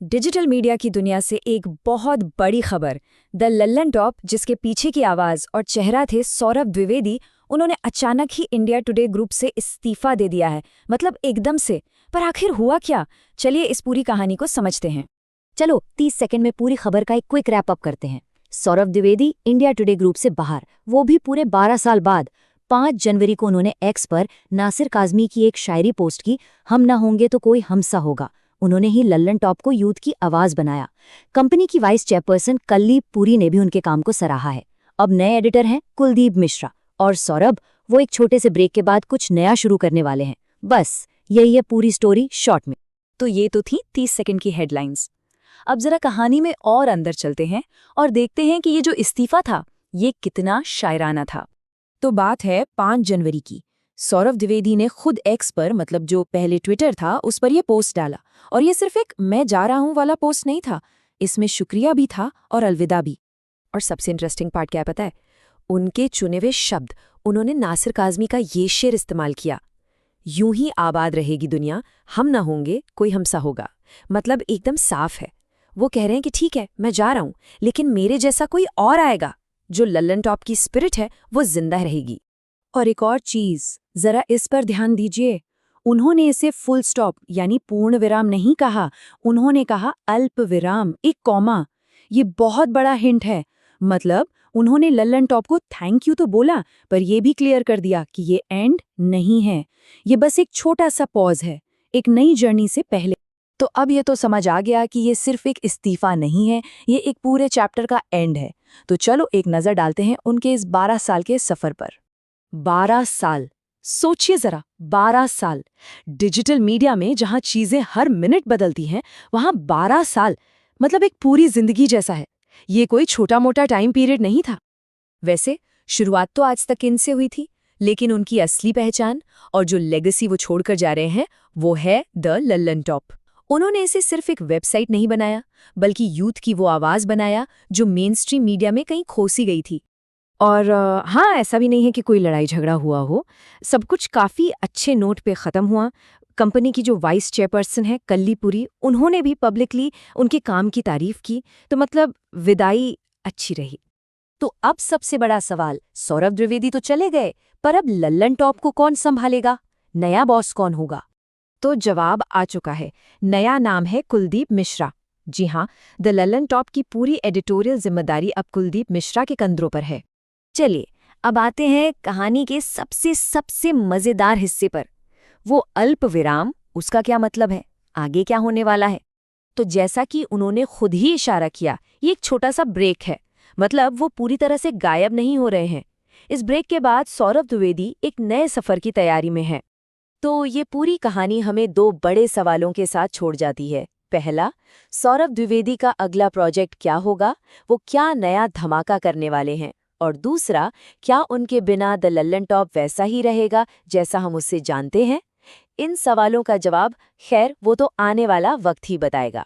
Digital media की दुनिया से एक बहुत बड़ी खबर। द लल्लन टॉप, जिसके पीछे की आवाज और चेहरा थे सौरभ द्विवेदी, उन्होंने अचानक ही इंडिया टुडे ग्रुप से इस्तीफा दे दिया है। मतलब एकदम से। पर आखिर हुआ क्या? चलिए इस पूरी कहानी को समझते हैं। चलो 30 सेकंड में पूरी खबर का एक क्विक रैप अप करते हैं। Saurabh Dwivedi India today group से बाहर, वो भी पूरे 12 साल बाद। 5 जनवरी को उन्होंने एक्स पर नासिर काज़मी की एक शायरी पोस्ट की, हम ना होंगे तो कोई हमसा होगा। उन्होंने ही लल्लन टॉप को यूथ की आवाज बनाया। कंपनी की वाइस चेयरपर्सन कल्ली पुरी ने भी उनके काम को सराहा है। अब नए एडिटर हैं कुलदीप मिश्रा, और सौरभ वो एक छोटे से ब्रेक के बाद कुछ नया शुरू करने वाले हैं। बस यही है पूरी स्टोरी शॉर्ट में। तो ये तो थी 30 सेकंड की हेडलाइंस। अब जरा कहानी में और अंदर चलते हैं और देखते हैं कि ये जो इस्तीफा था ये कितना शायराना था। तो बात है 5 जनवरी की। सौरभ द्विवेदी ने खुद एक्स पर, मतलब जो पहले ट्विटर था, उस पर यह पोस्ट डाला। और ये सिर्फ एक मैं जा रहा हूं वाला पोस्ट नहीं था, इसमें शुक्रिया भी था और अलविदा भी। और सबसे इंटरेस्टिंग पार्ट क्या है पता है? उनके चुने हुए शब्द। उन्होंने नासिर काज़मी का ये शेर इस्तेमाल किया, यूं ही आबाद रहेगी दुनिया, हम ना होंगे कोई हमसा होगा। मतलब एकदम साफ है। वो कह रहे हैं कि ठीक है मैं जा रहा हूं, लेकिन मेरे जैसा कोई और आएगा। जो लल्लन टॉप की स्पिरिट है वो जिंदा रहेगी। और एक और चीज, जरा इस पर ध्यान दीजिए। उन्होंने इसे फुल स्टॉप यानी पूर्ण विराम नहीं कहा, उन्होंने कहा अल्प विराम, एक कॉमा। ये बहुत बड़ा हिंट है। मतलब उन्होंने लल्लन टॉप को थैंक यू तो बोला, पर यह भी क्लियर कर दिया कि ये एंड नहीं है, ये बस एक छोटा सा पॉज है, एक नई जर्नी से पहले। तो अब ये तो समझ आ गया कि ये सिर्फ एक इस्तीफा नहीं है, ये एक पूरे चैप्टर का एंड है। तो चलो एक नज़र डालते हैं उनके इस 12 साल के सफ़र पर। 12 साल, सोचिए जरा, 12 साल। डिजिटल मीडिया में जहां चीजें हर मिनट बदलती हैं, वहां 12 साल मतलब एक पूरी जिंदगी जैसा है। ये कोई छोटा मोटा टाइम पीरियड नहीं था। वैसे शुरुआत तो आज तक इनसे हुई थी, लेकिन उनकी असली पहचान और जो लेगेसी वो छोड़कर जा रहे हैं वो है द लल्लन टॉप। उन्होंने इसे सिर्फ एक वेबसाइट नहीं बनाया, बल्कि यूथ की वो आवाज बनाया जो मेन स्ट्रीम मीडिया में कहीं खोसी गई थी। और हाँ, ऐसा भी नहीं है कि कोई लड़ाई झगड़ा हुआ हो। सब कुछ काफ़ी अच्छे नोट पे ख़त्म हुआ। कंपनी की जो वाइस चेयरपर्सन है कल्ली पुरी, उन्होंने भी पब्लिकली उनके काम की तारीफ की। तो मतलब विदाई अच्छी रही। तो अब सबसे बड़ा सवाल, सौरभ द्विवेदी तो चले गए, पर अब लल्लन टॉप को कौन संभालेगा? नया बॉस कौन होगा? तो जवाब आ चुका है। नया नाम है कुलदीप मिश्रा। जी हाँ, द लल्लन टॉप की पूरी एडिटोरियल जिम्मेदारी अब कुलदीप मिश्रा के कंधों पर है। चलिए अब आते हैं कहानी के सबसे मजेदार हिस्से पर। वो अल्प विराम, उसका क्या मतलब है? आगे क्या होने वाला है? तो जैसा कि उन्होंने खुद ही इशारा किया, ये एक छोटा सा ब्रेक है। मतलब वो पूरी तरह से गायब नहीं हो रहे हैं। इस ब्रेक के बाद सौरभ द्विवेदी एक नए सफर की तैयारी में है। तो ये पूरी कहानी हमें 2 बड़े सवालों के साथ छोड़ जाती है। पहला, सौरभ द्विवेदी का अगला प्रोजेक्ट क्या होगा? वो क्या नया धमाका करने वाले हैं? और दूसरा, क्या उनके बिना द लल्लन टॉप वैसा ही रहेगा जैसा हम उससे जानते हैं? इन सवालों का जवाब खैर वो तो आने वाला वक्त ही बताएगा।